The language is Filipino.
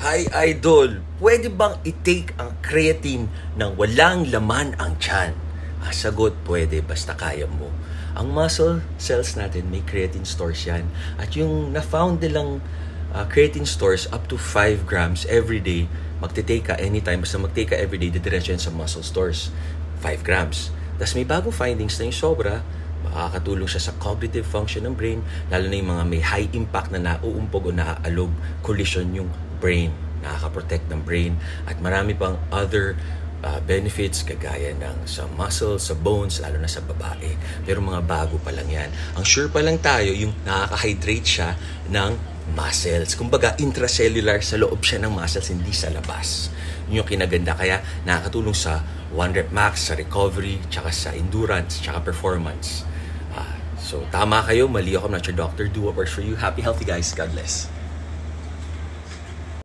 Hi Idol, pwede bang i-take ang creatine nang walang laman ang tiyan? Sagot, pwede basta kaya mo. Ang muscle cells natin may creatine stores yan. At yung na-found nilang creatine stores up to 5 grams every day, magte-take ka anytime, basta mag-take ka every day, didiretso yan sa muscle stores. 5 grams. Tapos may bagong findings na yung sobra, makakatulong siya sa cognitive function ng brain, lalo na yung mga may high impact na nauumpog o naaalog, collision yung brain, nakaka-protect ng brain, at marami pang other benefits kagaya ng sa muscles, sa bones, lalo na sa babae. Pero mga bago pa lang yan. Ang sure pa lang tayo, yung nakaka-hydrate siya ng muscles. Kumbaga, intracellular sa loob siya ng muscles, hindi sa labas. Yun yung kinaganda. Kaya nakakatulong sa 1 rep max, sa recovery, tsaka sa endurance, tsaka performance. So, tama kayo. Mali ako. I'm not your doctor. Do what works for you. Happy, healthy guys. God bless.